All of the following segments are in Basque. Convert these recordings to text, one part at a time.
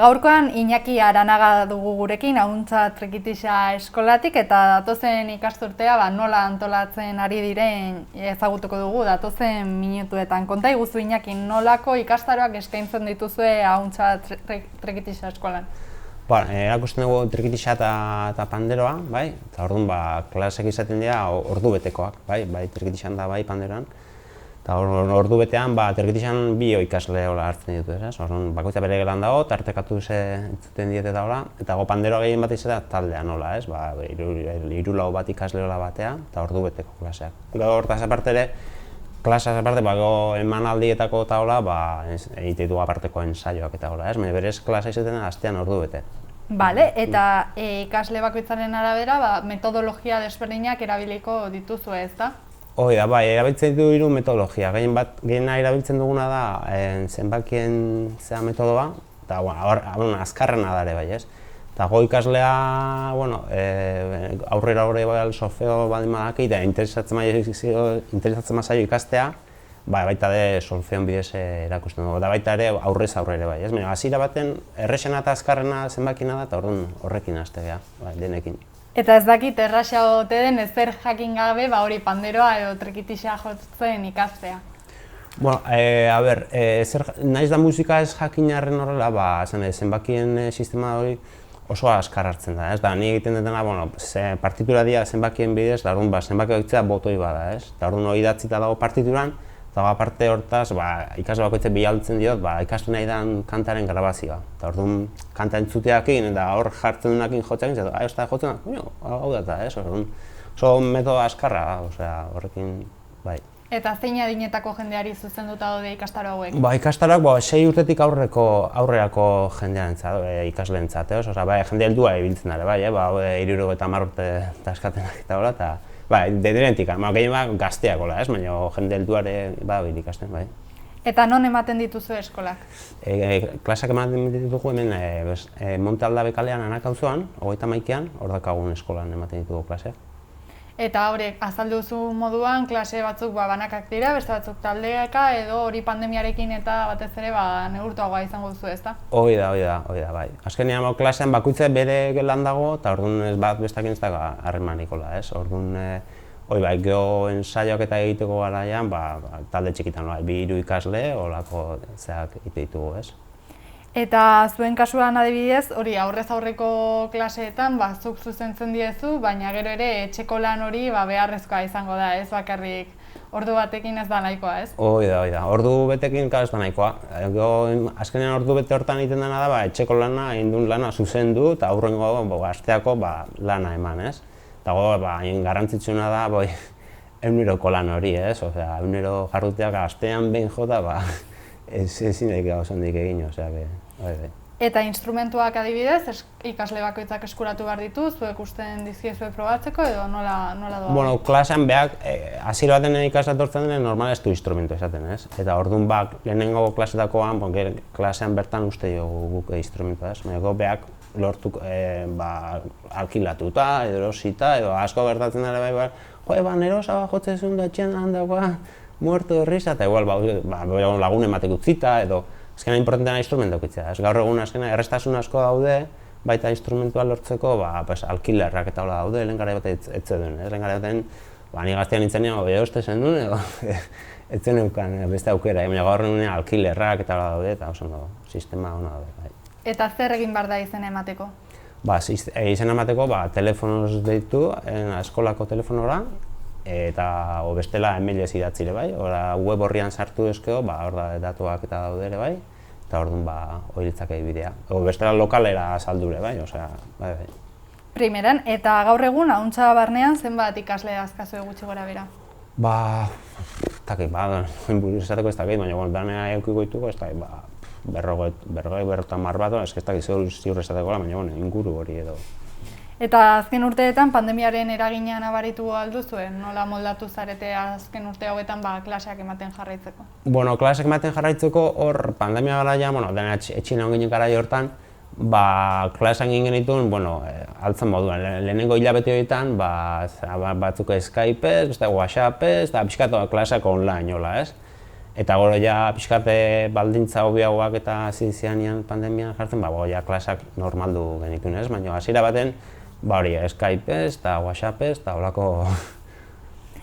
gaurkoan Iñaki Aranaga dugu gurekin, Ahuntza Trikitixa eskolatik, eta datozen ikasturtea nola antolatzen ari diren ezagutuko dugu datozen minutuetan. Konta iguzu Iñaki, nolako ikastaroak eskaintzen dituzue Ahuntza Trikitixa eskolan? Erakusten dugu trikitixa eta panderoa, bai? Eta orduan klasek izaten dira ordu betekoak, bai trikitixan da bai panderoan. Eta ordu betean trikitixan bi ikasle hartzen ditu, ez? Orduan bakoitza bere gelan dago, tartekatu entzuten diete dagoela, eta panderoa gehien bat izan da taldea nola, ez? Hiru lau bat ikasle batea, eta ordu beteko klaseak. Hortaz aparte ere, klasaz aparte, emanaldietako eta hola, egite du aparteko ensaioak eta hola, ez? Berez klasa izaten da astean ordu bete. Bale, eta ikasle bakoitzaren arabera, metodologia desberdinak erabiliko dituzu, ez da? Hoi da, erabiltzen ditu hiru metodologia. Gehiena erabiltzen duguna da zenbakien metodoa, eta azkarrena da ere bai, ez? Eta go ikaslea, aurrera solfeo baldin badaki, eta interesatzen zaio ikastea, baita ere solfeon bidez erakusten dugu, eta baita ere aurrez aurre ere bai, ez? Hasiera baten errexena eta azkarrena zenbakina da, eta orduan horrekin hastea, denekin. Eta ez dakit erraxa ote den ezer jakin gabe hori panderoa edo trikitixa jotzen ikastea. Naiz da musika ez jakinarren horrela, zenbakien sistema hori oso azkar hartzen da, ez? Ni egiten dutena, partitura dira zenbakien bidez, eta orduan zenbaki bakoitzea botoi bada, ez? Eta orduan hori idatzita dago partituran, eta aparte hortaz, ikasle bakoitzea bialtzen diot, ikastu nahi den kantaren grabazioa. Eta orduan kanta entzuteakin eta hor jartzen duenakin jotzeakin, eta ez da jotzen da, hau da, ez? Oso metodo azkarra, horrekin, bai. Eta zein adinetako jendeari zuzenduta daude ikastaro hauek? Ikastaroak 6 urtetik aurrerako jendearentzat, ikasleentzat, jende heldua ibiltzen dara, bai, 70 urte eskatenak eta hola, eta denetik, gehien gazteak hola, baina jende helduare ikasten, bai. Eta non ematen dituzu eskolak? Klasak ematen ditugu hemen Monte Aldabe kalean Anak auzoan, 31ean, hor dakagun eskolan ematen ditugu klaseak. Eta horrek, azalduzu moduan, klase batzuk banakak dira, beste batzuk taldeaka, edo hori pandemiarekin eta batez ere neurtuagoa izango duzu, ezta? Hoi da, bai. Azkenean klasean bakoitza bere gelan dago, eta orduan ez bat bestakin ez da harremanikola, ez? Orduan, geho ensaioak eta egiteko garaian, talde txikitan, 2-3 ikasle, holako zeak egite ditugu, ez? Eta zuen kasuan adibidez, hori aurrez aurreko klaseetan zuk zuzentzen diezu, baina gero ere etxeko lan hori beharrezkoa izango da, ez bakarrik ordu batekin ez da nahikoa, ez? Hoi da, ordu betekin ez da nahikoa. Azkenean ordu bete hortan egiten dena da, etxeko lana, egin lana zuzendu eta aurrengo asteako lana eman, ez? Eta garrantzitsuna da, eguneroko lan hori, ez? Egunero jarruteak astean behin jota, ezin daik gauzondik egin, Eta instrumentuak adibidez, ikasle bakoitzak eskuratu behar ditu, zuek usten dizkiezue probatzeko edo nola doa? Klasean hasiera baten ikasle etortzen denen normal ez du instrumentu esaten, ez? Eta orduan lehenengo klasetakoan, klasean bertan uste jo guk instrumentua, ez? Baina behak lortu alkilatuta, erosita, edo asko gertatzen dara nerosa jotzen zuen da etxean handakoa, muerto de risa, eta igual lagun ematek utzita, edo azkena importantean instrumentu okitzea. Gaur egun azkena errestasun asko daude, baita instrumentua lortzeko alkilerrak eta hola daude, lehen gara bat etzeduen. Lehen gara baten, ni gaztean nintzenean, uste zen duen, edo etzen euken beste aukera, baina gaur egun alkilerrak eta hola daude, eta oso sistema hona daude. Eta zer egin behar da izena emateko? Izena emateko, telefonoz deitu, eskolako telefonora, eta bestela emailez idatzile bai, web horrian sartu ezkeo, hor da datuak eta daude ere bai, eta orduan hori litzake bidea. Bestela lokalera azaldure bai, bai. Primeran, eta gaur egun Ahuntza barnean zenbat ikasle azkazue gutxi gora bera? Buruz esateko ez dakit, baina danea eukiko dituko ez dakit, berrogeita bat, ez dakit ziur esateko, baina inguru hori edo. Eta azken urteetan pandemiaren eragina nabaritu alduzue, nola moldatu zarete azken urte hauetan klaseak ematen jarraitzeko? Klaseak ematen jarraitzeko hor pandemia garaia, dena etxina onginen garai hortan, klaseak egin genituen, altzen moduan, lehenengo hilabete horietan, batzuk Skypez, beste WhatsAppez, eta pixkatu klaseak online, ez? Eta gero ja pixkate baldintza hobiagoak eta hasi zianean pandemian jartzen, ja klasak normaldu genituen ez, baina hasiera baten, hori Skypez eta WhatsAppez eta holako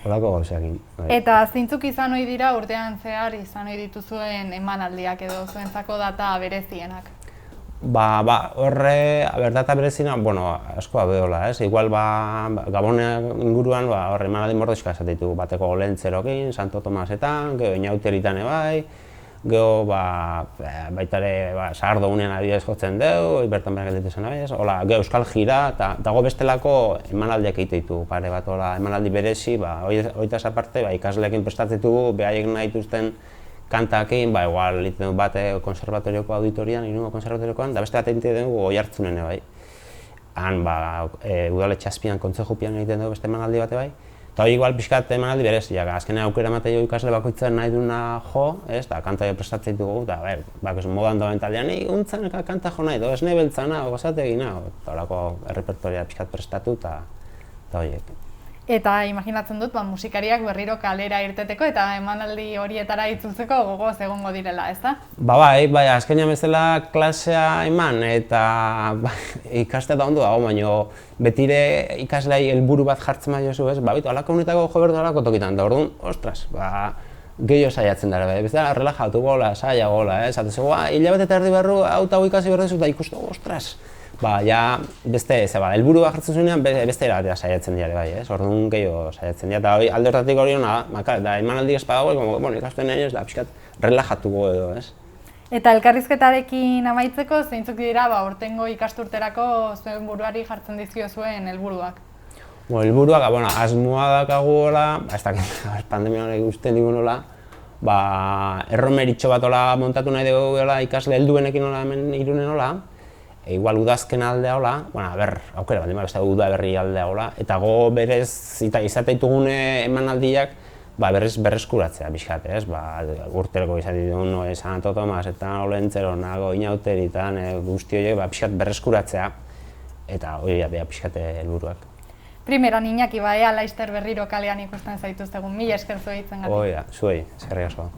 gauzekin. Eta zeintzuk izan ohi dira urtean zehar izan ohi dituzuen emanaldiak edo zuentzako data berezienak? Horre, data berezina, asko abeola, ez? Igual, Gaboneak inguruan, horre emanaldi mordoxka esateitu, bateko Lentzerokin, Santo Tomasetan, geho Inauteritan ebai, geho, baitare, Sagardo unean adibidez jotzen deu, bertan berak elditu zen abai, hola, geho Euskal Jira, eta dago bestelako emanaldiak egiteitu, pare bat, hola, emanaldi berezi, hoitaz aparte, ikasleekin prestatzetugu, behaiek nahi dituzten kantakin, igual egiten dut bat konservatorioko auditorian, Irungo konservatoriokoan, da beste bat egiten dugu Oiartzunen bai. Han, udaletxe azpian, kontzejupian egiten dugu beste emanaldi bate bai. Eta hori igual pixkat emanaldi berezia, azkenean aukera ematen jo ikasle bakoitzaren nahi duna jo, eta kanta prestatzen dugu, eta modan dauen taldean, untzan kanta jo nahi, ez nahi beltzana, gozate egina, eta horako errepertoria pixkat prestatu, eta horiek. Eta imaginatzen dut, musikariak berriro kalera irteteko eta emanaldi horietara itzultzeko gogoz egongo direla, ezta? Azkenean bezala klasea eman eta ikastea da ondo dago, baina betire ikaslei helburu bat jartzen bai jozu, ez? Alako honetako jo berdu alako tokitan, da orduan, ostras, gehiago saiatzen dara, bezala relajatu gola, saia gola, ez? Zatezego, hilabete eta erdi berru, hau ikasi berdezu, eta ikustu, ostras! Beste, helburu bat jartzen zuenean beste erabatera saiatzen dira bai, ez? Orduan gehiago saiatzen dira, eta alde horretatik hori hona, da emanaldi espadago, ikasten nahi ez, da pixkat relajatuko edo, ez? Eta elkarrizketarekin amaitzeko, zeintzuk dira aurtengo ikasturterako zuen buruari jartzen dizkio zuen helburuak? Helburuak, asmoa dakagu hola, ez dakit, pandemia honek usten digun hola, erromeritxo bat hola montatu nahi dugu ikasle helduenekin hola hemen Irunen hola, igual udazken aldea hola, aukera bat, beste uda berri aldea hola, eta go berez izateitugune emanaldiak berrez berreskuratzea pixkat, ez? Urteroko izatitun Santo Tomasetan, Olentzeron, Inauteritan, guzti horiek pixkat berreskuratzea, eta hori pixkat helburuak. Primeran Iñaki, laster berriro kalean ikusten zaituztegun, mila esker zuei itzen gati. Zuei, eskerrik asko.